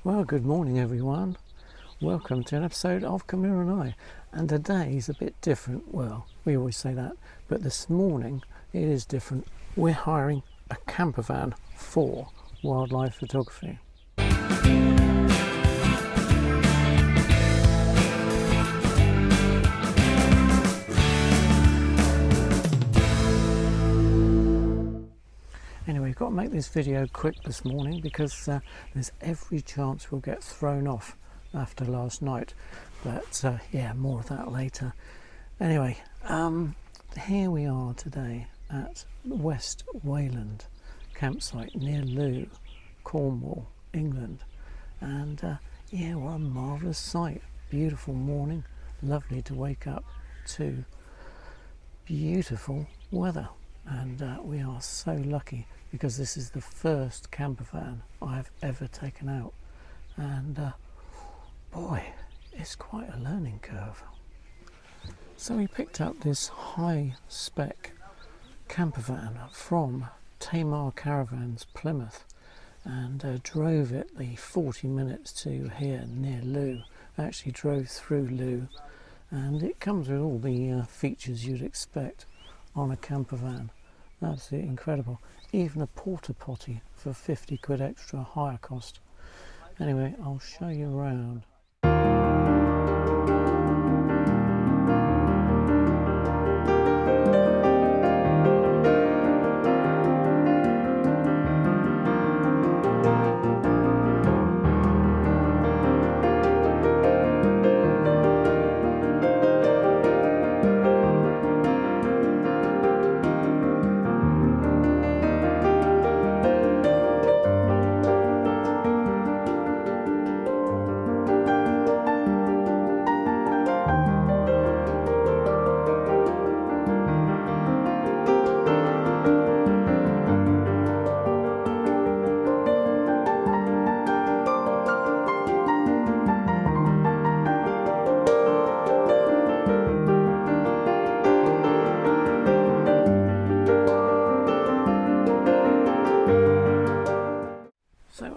Well, good morning everyone. Welcome to an episode of Camilla and I. And today is a bit different. Well, we always say that, but this morning it is different. We're hiring a camper van for wildlife photography. Anyway, we've got to make this video quick this morning because there's every chance we'll get thrown off after last night. But yeah, more of that later. Anyway, here we are today at West Wayland campsite near Looe, Cornwall, England. And yeah, what a marvellous sight. Beautiful morning, lovely to wake up to beautiful weather. And we are so lucky because this is the first camper van I've ever taken out, and boy, it's quite a learning curve. So we picked up this high spec camper van from Tamar Caravan's Plymouth and drove it the 40 minutes to here near Looe. I actually drove through Looe, and it comes with all the features you'd expect on a camper van. Absolutely incredible. Even a porta potty for 50 quid extra hire cost. Anyway, I'll show you around.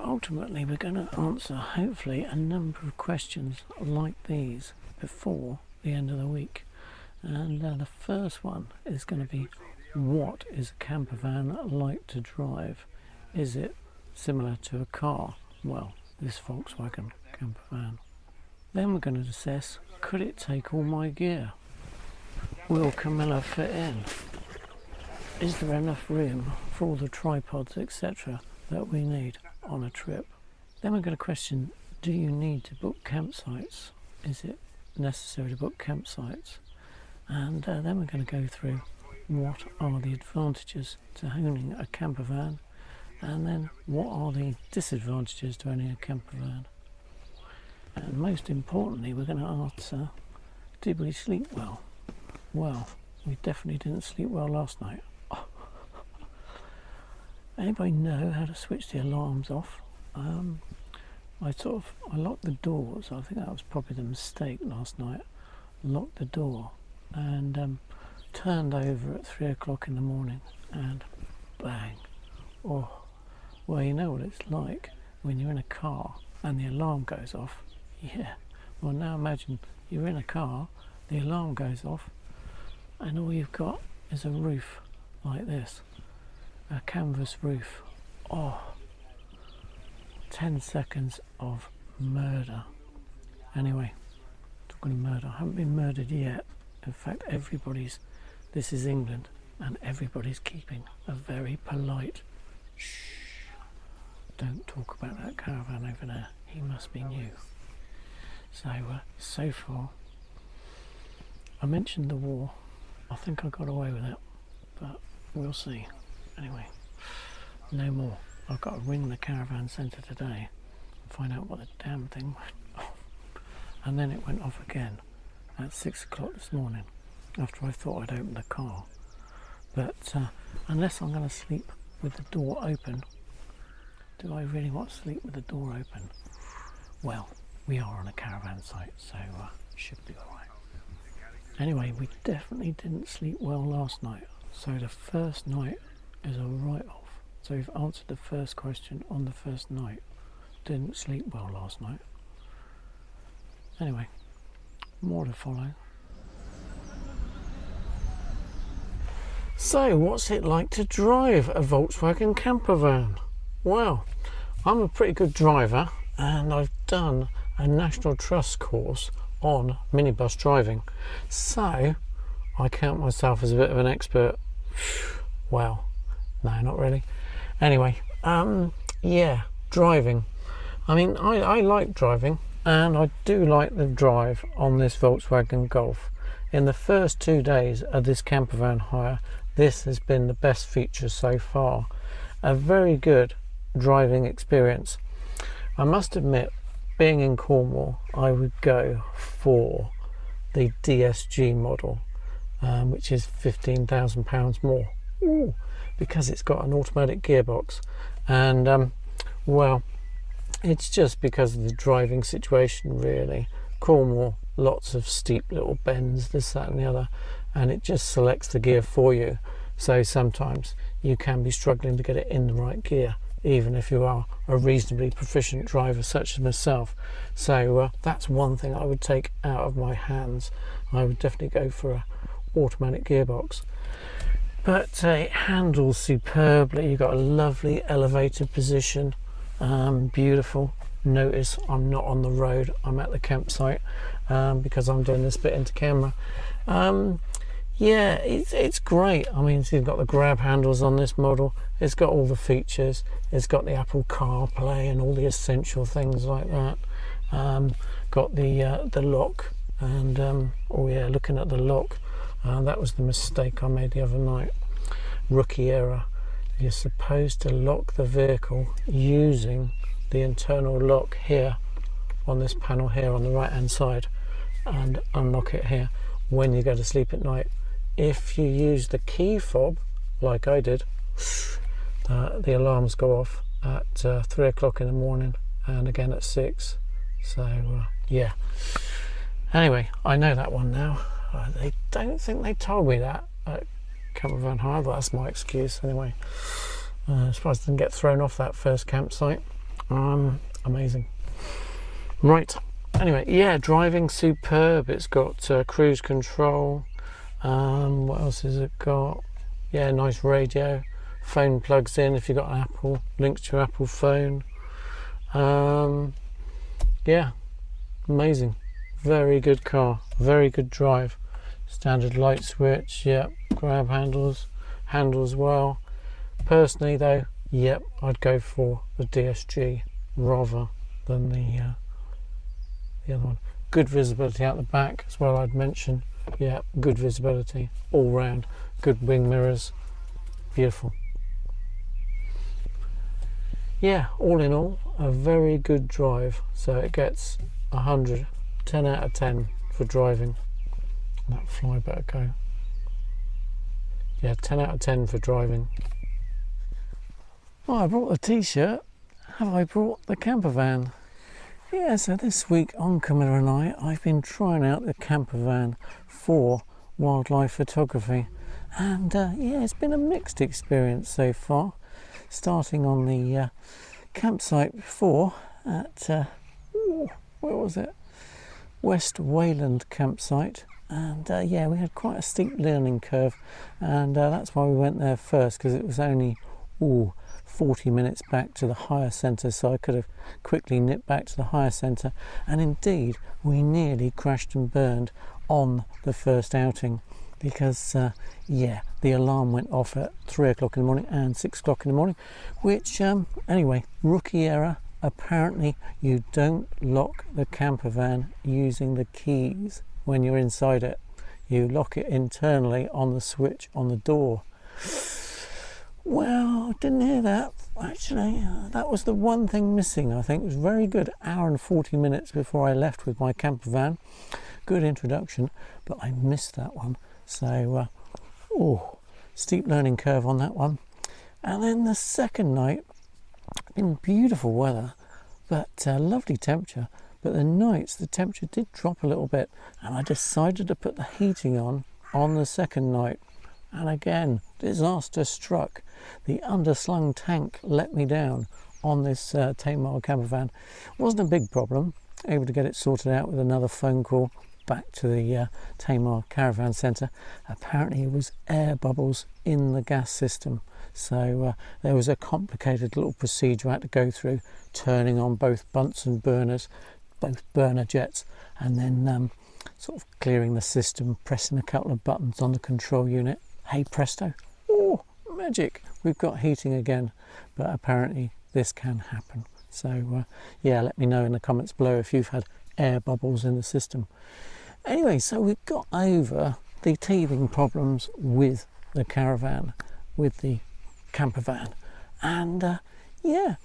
Ultimately, we're going to answer, hopefully, a number of questions like these before the end of the week. And the first one is going to be, what is a camper van like to drive? Is it similar to a car? Well, this Volkswagen Campervan. Then we're going to assess, could it take all my gear? Will Camilla fit in? Is there enough room for all the tripods, etc. that we need on a trip? Then we're going to question, do you need to book campsites? Is it necessary to book campsites? And then we're going to go through what are the advantages to owning a camper van, and then what are the disadvantages to owning a camper van. And most importantly, we're going to answer, did we sleep well? Well, we definitely didn't sleep well last night. Anybody know how to switch the alarms off? I locked the doors. I think that was probably the mistake last night. Locked the door and turned over at 3 o'clock in the morning, and bang. Oh, well, you know what it's like when you're in a car and the alarm goes off. Yeah, well, now imagine you're in a car, the alarm goes off, and all you've got is a roof like this. A canvas roof. Oh, 10 seconds of murder. Anyway, talking of murder, I haven't been murdered yet. In fact, this is England, and everybody's keeping a very polite shh. Don't talk about that caravan over there. He must be new. So far, I mentioned the war. I think I got away with it, but we'll see. Anyway, no more. I've got to ring the Caravan Centre today and find out what the damn thing went off. And then it went off again at 6 o'clock this morning after I thought I'd opened the car. But unless I'm going to sleep with the door open, do I really want to sleep with the door open? Well, we are on a caravan site, so should be alright. Anyway, we definitely didn't sleep well last night, so the first night is a write-off. So we've answered the first question on the first night. didn't sleep well last night. Anyway, more to follow. So, what's it like to drive a Volkswagen Campervan? Well, I'm a pretty good driver, and I've done a National Trust course on minibus driving, so I count myself as a bit of an expert. Well, no, not really. Anyway, yeah, driving. I mean, I like driving, and I do like the drive on this Volkswagen Golf. In the first 2 days of this campervan hire, this has been the best feature so far. A very good driving experience. I must admit, being in Cornwall, I would go for the DSG model, which is £15,000 more. Ooh, because it's got an automatic gearbox, and well, it's just because of the driving situation, really. Cornwall, lots of steep little bends, this, that and the other, and it just selects the gear for you, so sometimes you can be struggling to get it in the right gear, even if you are a reasonably proficient driver such as myself. So that's one thing I would take out of my hands. I would definitely go for a automatic gearbox. But it handles superbly. You've got a lovely elevated position, beautiful. Notice I'm not on the road, I'm at the campsite, because I'm doing this bit into camera. Yeah, it's great. I mean, so you've got the grab handles on this model, it's got all the features, it's got the Apple CarPlay and all the essential things like that. Got the lock, and oh yeah, looking at the lock, that was the mistake I made the other night. Rookie error. You're supposed to lock the vehicle using the internal lock here on this panel here on the right hand side, and unlock it here when you go to sleep at night. If you use the key fob like I did, the alarms go off at 3 o'clock in the morning and again at 6. So yeah, anyway, I know that one now. They don't think they told me that at Campervan Hire, but that's my excuse anyway. Surprised I didn't get thrown off that first campsite. Amazing. Right, anyway, yeah, driving superb. It's got cruise control. What else has it got? Yeah, nice radio. Phone plugs in if you've got an Apple, links to your Apple phone. Yeah, amazing. Very good car, very good drive. Standard light switch, yep. Grab handles well. Personally though, yep, I'd go for the DSG rather than the other one. Good visibility out the back as well, I'd mention. Yeah, good visibility all round. Good wing mirrors, beautiful. Yeah, all in all, a very good drive. So it gets 100, 10 out of 10 for driving. That fly better go. Yeah, 10 out of 10 for driving. Well, I brought the t-shirt. Have I brought the campervan? Yeah, so this week on Camilla and I've been trying out the campervan for wildlife photography. And yeah, it's been a mixed experience so far. Starting on the campsite before at, where was it? West Wayland campsite. And yeah, we had quite a steep learning curve, and that's why we went there first, because it was only 40 minutes back to the hire centre, so I could have quickly nipped back to the hire centre. And indeed, we nearly crashed and burned on the first outing, because yeah, the alarm went off at 3 o'clock in the morning and 6 o'clock in the morning, which anyway, rookie error. Apparently you don't lock the campervan using the keys when you're inside it. You lock it internally on the switch on the door. Well, didn't hear that actually. That was the one thing missing. I think it was very good. Hour and 40 minutes before I left with my campervan. Good introduction, but I missed that one. So steep learning curve on that one. And then the second night, been beautiful weather, but lovely temperature. But the nights, the temperature did drop a little bit, and I decided to put the heating on the second night. And again, disaster struck. The underslung tank let me down on this Tamar Caravan. Wasn't a big problem, able to get it sorted out with another phone call back to the Tamar Caravan Centre. Apparently it was air bubbles in the gas system, so there was a complicated little procedure I had to go through, turning on both Bunsen burners, both burner jets, and then sort of clearing the system, pressing a couple of buttons on the control unit. Hey presto, oh magic, we've got heating again. But apparently this can happen, so yeah, let me know in the comments below if you've had air bubbles in the system. Anyway, so we've got over the teething problems with the caravan, with the camper van, and yeah,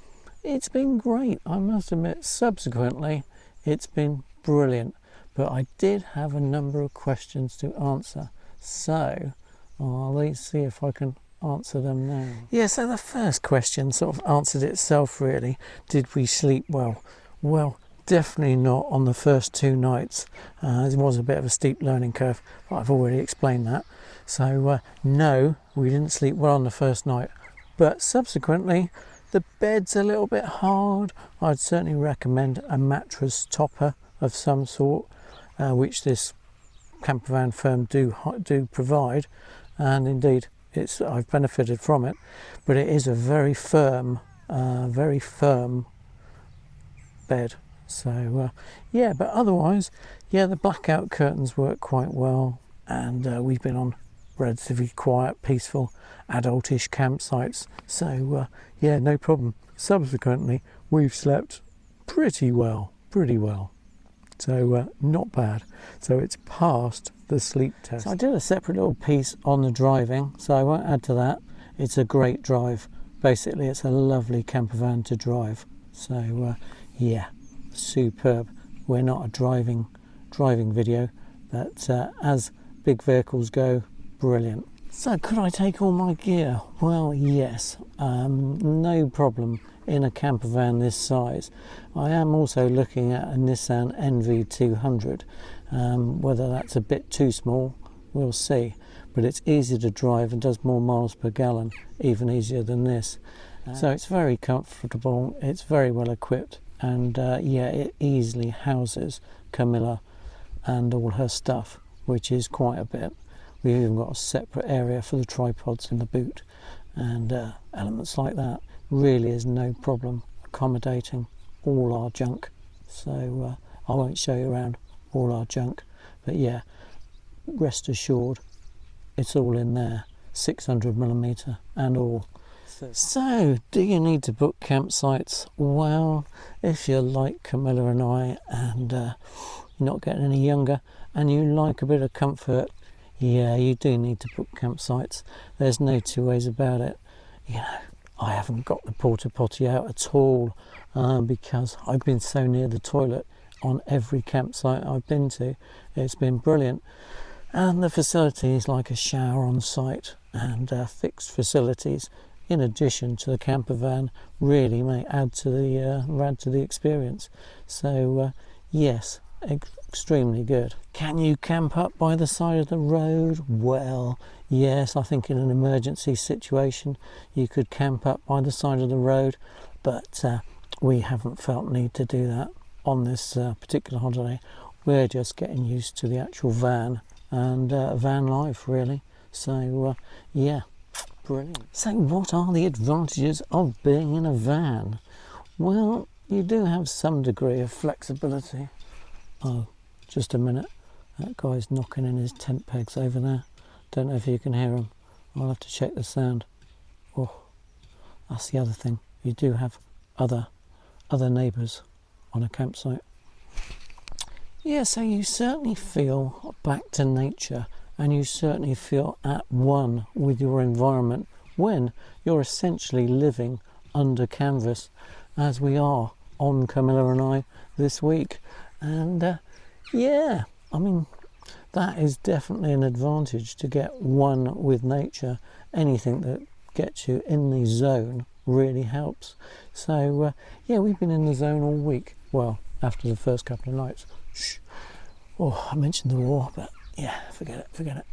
it's been great. I must admit, subsequently it's been brilliant, but I did have a number of questions to answer, so let's see if I can answer them now. Yeah, so the first question sort of answered itself really. Did we sleep well? Well, definitely not on the first 2 nights. It was a bit of a steep learning curve, but I've already explained that. So no, we didn't sleep well on the first night, but subsequently the bed's a little bit hard. I'd certainly recommend a mattress topper of some sort, which this campervan firm do provide, and indeed I've benefited from it, but it is a very firm bed. So yeah, but otherwise, yeah, the blackout curtains work quite well, and we've been on relatively quiet, peaceful, adultish campsites. So yeah, no problem. Subsequently, we've slept pretty well. So not bad. So it's passed the sleep test. So I did a separate little piece on the driving, so I won't add to that. It's a great drive. Basically, it's a lovely campervan to drive. So yeah, superb. We're not a driving video, but as big vehicles go, brilliant. So could I take all my gear? Well, yes, no problem in a campervan this size. I am also looking at a Nissan NV200. Whether that's a bit too small, we'll see. But it's easy to drive and does more miles per gallon, even easier than this. So it's very comfortable, it's very well equipped, and yeah, it easily houses Camilla and all her stuff, which is quite a bit. We've even got a separate area for the tripods in the boot, and elements like that. Really is no problem accommodating all our junk. So I won't show you around all our junk, but yeah, rest assured it's all in there, 600mm and all. So do you need to book campsites? Well, if you're like Camilla and I, and you're not getting any younger, and you like a bit of comfort, yeah, you do need to book campsites. There's no two ways about it. You know, I haven't got the porta potty out at all, because I've been so near the toilet on every campsite I've been to. It's been brilliant, and the facilities like a shower on site and fixed facilities in addition to the camper van really may add to the experience. So yes, extremely good. Can you camp up by the side of the road? Well, yes, I think in an emergency situation you could camp up by the side of the road, but we haven't felt need to do that on this particular holiday. We're just getting used to the actual van and van life really. So yeah, brilliant. So what are the advantages of being in a van? Well, you do have some degree of flexibility. Oh, just a minute, that guy's knocking in his tent pegs over there. Don't know if you can hear him. I'll have to check the sound. Oh, that's the other thing. You do have other neighbours on a campsite. Yeah, so you certainly feel back to nature, and you certainly feel at one with your environment when you're essentially living under canvas, as we are on Camilla and I this week. And yeah, I mean, that is definitely an advantage, to get one with nature. Anything that gets you in the zone really helps. So yeah, we've been in the zone all week. Well, after the first couple of nights. Shh. Oh, I mentioned the war, but yeah, forget it.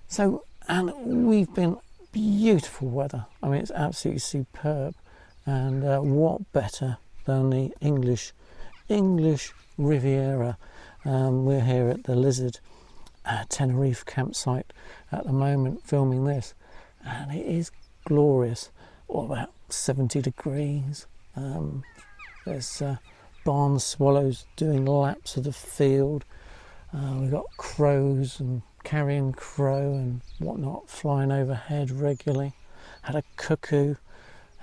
So, and we've been beautiful weather. I mean, it's absolutely superb. And what better than the English Riviera. We're here at the Lizard Tenerife campsite at the moment filming this, and it is glorious. About 70 degrees. There's barn swallows doing laps of the field. We've got crows and carrion crow and whatnot flying overhead regularly. Had a cuckoo.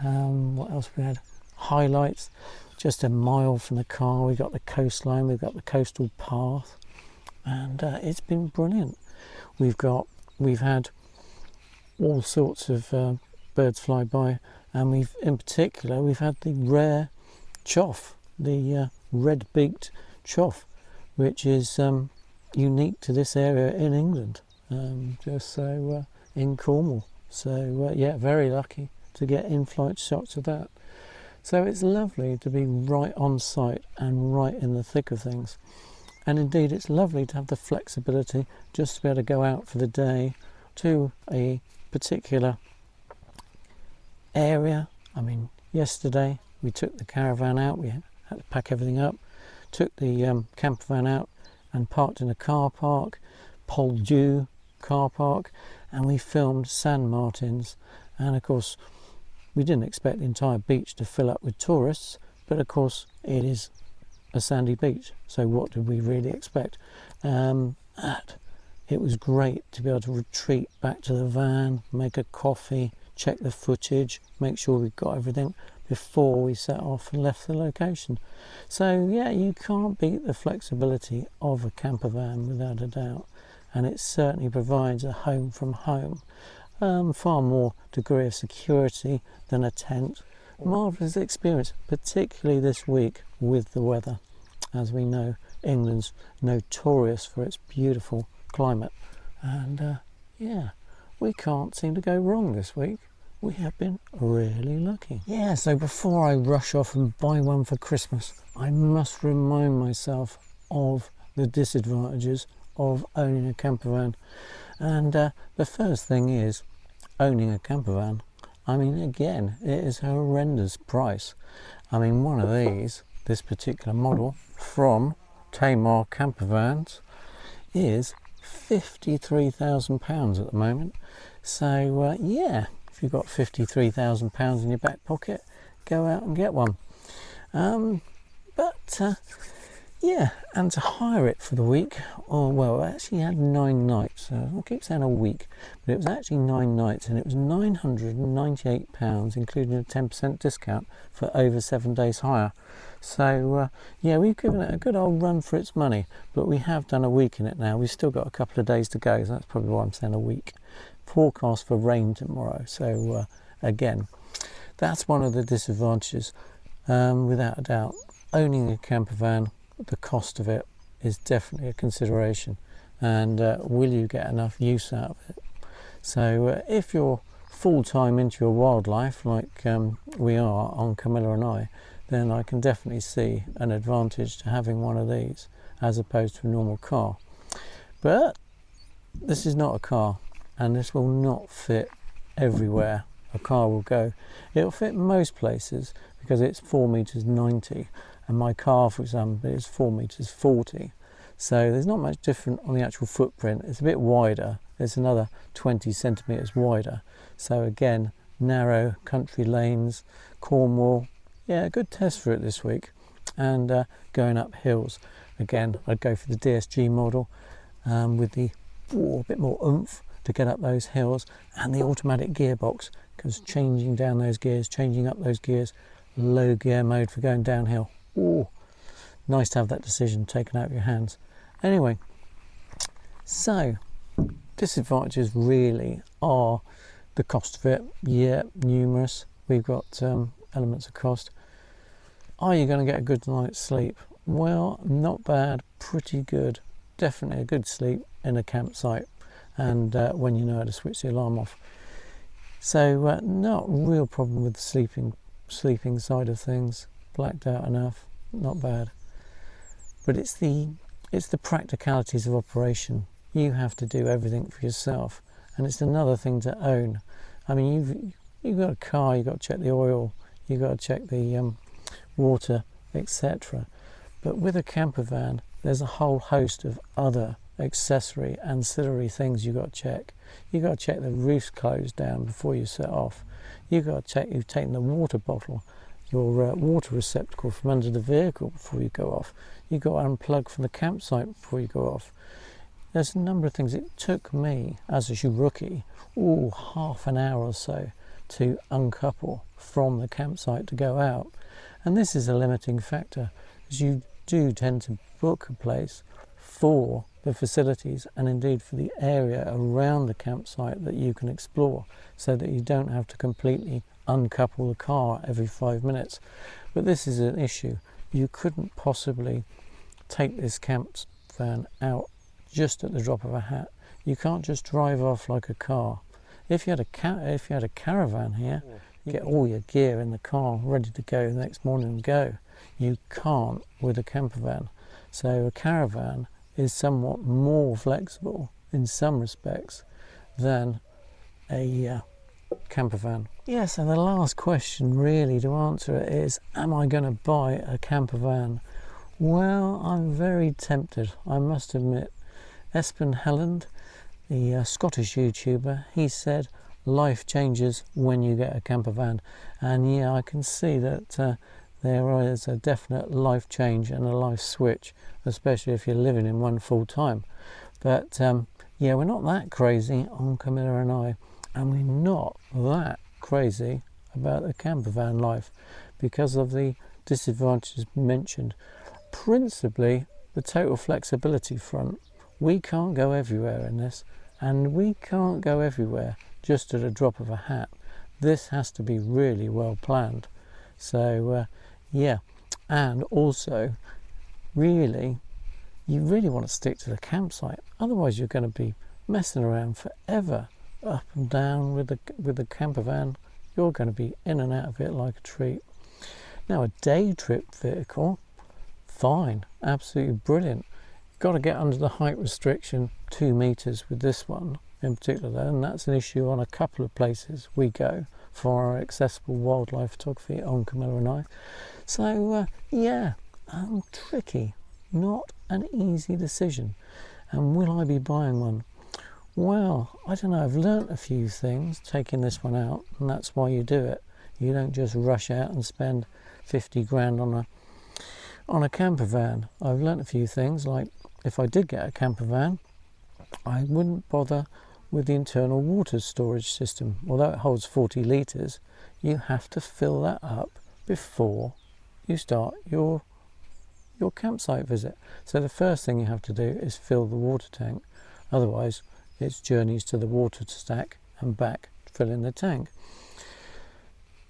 What else we had? Highlights. Just a mile from the car, we got the coastline, we've got the coastal path, and it's been brilliant. We've had all sorts of birds fly by, and in particular we've had the rare chough, the red-beaked chough, which is unique to this area in England, in Cornwall. So yeah, very lucky to get in-flight shots of that. So it's lovely to be right on site and right in the thick of things. And indeed, it's lovely to have the flexibility just to be able to go out for the day to a particular area. I mean, yesterday we took the caravan out, we had to pack everything up, took the camper van out and parked in a car park, Pol Dieu car park, and we filmed sand martins. And of course, we didn't expect the entire beach to fill up with tourists, but of course it is a sandy beach, so what did we really expect? It was great to be able to retreat back to the van, make a coffee, check the footage, make sure we've got everything before we set off and left the location. So yeah, you can't beat the flexibility of a camper van without a doubt, and it certainly provides a home from home. Far more degree of security than a tent. Marvellous experience, particularly this week with the weather. As we know, England's notorious for its beautiful climate, and yeah, we can't seem to go wrong this week. We have been really lucky. Yeah, so before I rush off and buy one for Christmas, I must remind myself of the disadvantages of owning a campervan. And the first thing is, owning a campervan, I mean, again, it is a horrendous price. I mean, one of these, this particular model from Tamar Caravans, is £53,000 at the moment. So yeah, if you've got £53,000 in your back pocket, go out and get one. Yeah, and to hire it for the week, I actually had 9 nights. I keep saying a week, but it was actually 9 nights, and it was £998, including a 10% discount for over 7 days hire. So yeah, we've given it a good old run for its money, but we have done a week in it now. We've still got a couple of days to go, so that's probably why I'm saying a week. Forecast for rain tomorrow, so again, that's one of the disadvantages, without a doubt. Owning a camper van, the cost of it is definitely a consideration, and will you get enough use out of it? So if you're full-time into your wildlife like we are on Camilla and I, then I can definitely see an advantage to having one of these as opposed to a normal car. But this is not a car, and this will not fit everywhere a car will go. It'll fit most places because it's 4 meters 90, and my car, for example, is 4 meters 40. So there's not much different on the actual footprint. It's a bit wider. It's another 20 centimeters wider. So again, narrow country lanes, Cornwall. Yeah, a good test for it this week. And going up hills. Again, I'd go for the DSG model with the a bit more oomph to get up those hills, and the automatic gearbox, because changing down those gears, changing up those gears, low gear mode for going downhill. Ooh, nice to have that decision taken out of your hands. Anyway, so disadvantages really are the cost of it. Yeah, numerous. We've got elements of cost. Are you going to get a good night's sleep? Well, not bad, pretty good. Definitely a good sleep in a campsite, and when you know how to switch the alarm off. So not a real problem with the sleeping side of things. Blacked out enough, not bad. But it's the practicalities of operation. You have to do everything for yourself, and it's another thing to own. I mean, you've got a car, you've got to check the oil, you've got to check the water, etc. But with a camper van, there's a whole host of other accessory, ancillary things you've got to check. You've got to check the roof's closed down before you set off. You've got to check you've taken the water bottle, your water receptacle from under the vehicle before you go off. You've got to unplug from the campsite before you go off. There's a number of things. It took me, as a rookie, half an hour or so to uncouple from the campsite to go out. And this is a limiting factor, because you do tend to book a place for the facilities and indeed for the area around the campsite that you can explore, so that you don't have to completely uncouple the car every 5 minutes. But this is an issue. You couldn't possibly take this camp van out just at the drop of a hat. You can't just drive off like a car. If you had a caravan here, you get all your gear in the car ready to go the next morning and go. You can't with a camper van. So a caravan is somewhat more flexible in some respects than a camper van. Yeah, so the last question really to answer it is, am I going to buy a camper van? Well, I'm very tempted, I must admit. Espen Helland, the Scottish YouTuber, he said life changes when you get a camper van. And yeah, I can see that there is a definite life change and a life switch, especially if you're living in one full time. But yeah, we're not that crazy on Camilla and I, and we're not that crazy about the camper van life because of the disadvantages mentioned. Principally the total flexibility front. We can't go everywhere in this, and we can't go everywhere just at a drop of a hat. This has to be really well planned. So yeah, and also really you really want to stick to the campsite, otherwise you're going to be messing around forever up and down with the camper van. You're going to be in and out of it like a treat. Now a day trip vehicle, fine, absolutely brilliant. Got to get under the height restriction 2 meters with this one in particular, and that's an issue on a couple of places we go for our accessible wildlife photography on Camilla and I. So yeah, tricky, not an easy decision. And will I be buying one? Well, I don't know, I've learnt a few things taking this one out, and that's why you do it. You don't just rush out and spend 50 grand on a camper van. I've learnt a few things, like if I did get a camper van, I wouldn't bother with the internal water storage system. Although it holds 40 litres, you have to fill that up before you start your campsite visit. So the first thing you have to do is fill the water tank. Otherwise, it's journeys to the water stack and back to fill in the tank.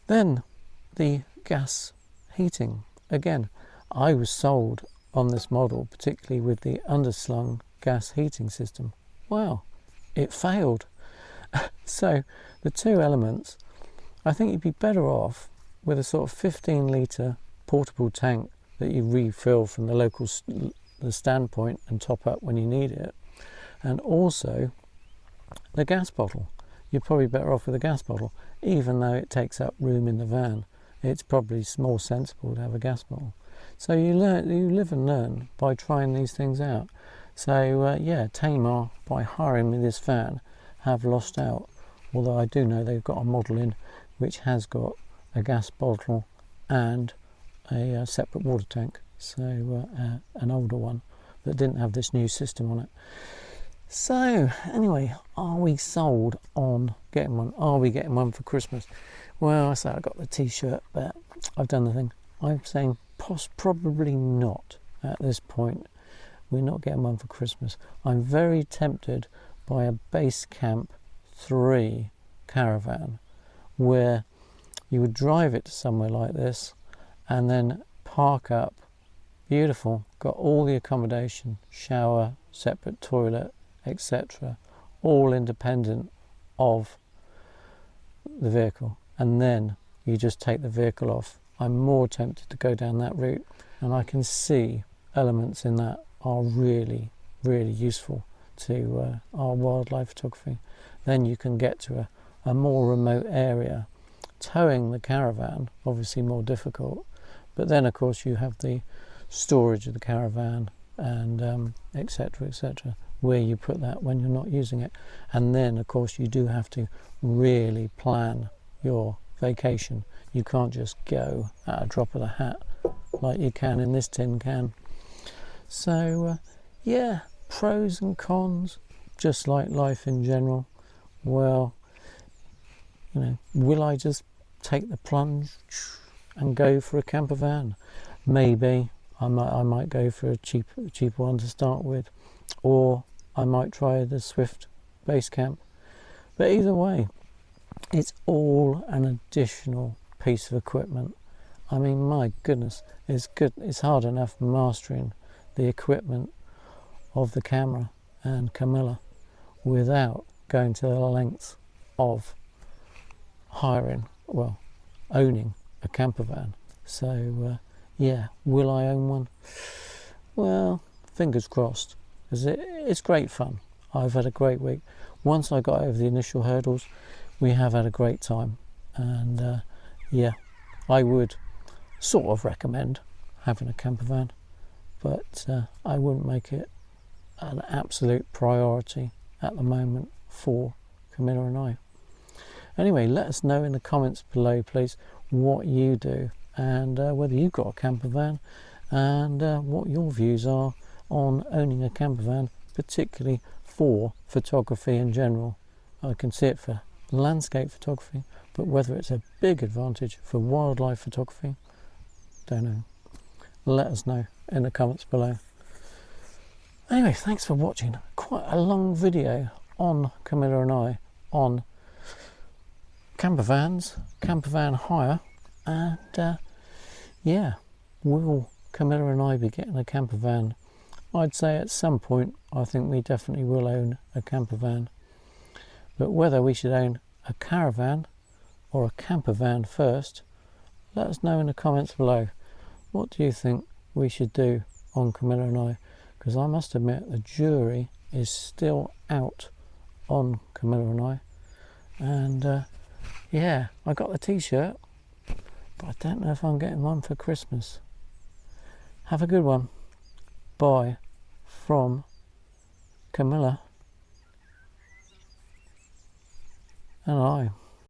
Then the gas heating. Again, I was sold on this model, particularly with the underslung gas heating system. Well, it failed. So the two elements, I think you'd be better off with a sort of 15 litre portable tank that you refill from the local standpoint and top up when you need it. And also the gas bottle. You're probably better off with a gas bottle, even though it takes up room in the van. It's probably more sensible to have a gas bottle. So you live and learn by trying these things out. So yeah, Tamar, by hiring me this van, have lost out. Although I do know they've got a model in which has got a gas bottle and a separate water tank. So an older one that didn't have this new system on it. So anyway, are we sold on getting one? Are we getting one for Christmas? Well, I say I got the t-shirt, but I've done the thing. I'm saying probably not at this point. We're not getting one for Christmas. I'm very tempted by a base camp 3 caravan where you would drive it to somewhere like this and then park up. Beautiful, got all the accommodation, shower, separate toilet, etc., all independent of the vehicle, and then you just take the vehicle off. I'm more tempted to go down that route, and I can see elements in that are really, really useful to our wildlife photography. Then you can get to a more remote area, towing the caravan, obviously more difficult, but then of course you have the storage of the caravan and etc, etc, where you put that when you're not using it. And then of course you do have to really plan your vacation. You can't just go at a drop of the hat like you can in this tin can. So yeah, pros and cons, just like life in general. Well, you know, will I just take the plunge and go for a camper van? Maybe. I might go for a cheaper one to start with, or I might try the Swift base camp. But either way, it's all an additional piece of equipment. I mean, my goodness, it's hard enough mastering the equipment of the camera and Camilla without going to the lengths of owning a camper van. So yeah, will I own one? Well, fingers crossed, because it's great fun. I've had a great week. Once I got over the initial hurdles, we have had a great time. And yeah, I would sort of recommend having a camper van, but I wouldn't make it an absolute priority at the moment for Camilla and I. Anyway, let us know in the comments below, please, what you do and whether you've got a camper van, and what your views are on owning a camper van, particularly for photography in general. I can see it for landscape photography, but whether it's a big advantage for wildlife photography, don't know. Let us know in the comments below. Anyway, thanks for watching. Quite a long video on Camilla and I on camper vans, camper van hire, and yeah, will Camilla and I be getting a camper van? I'd say at some point I think we definitely will own a camper van, but whether we should own a caravan or a camper van first, let us know in the comments below. What do you think we should do on Camilla and I? Because I must admit the jury is still out on Camilla and I, and yeah, I got the t-shirt, but I don't know if I'm getting one for Christmas. Have a good one. Bye from Camilla and I.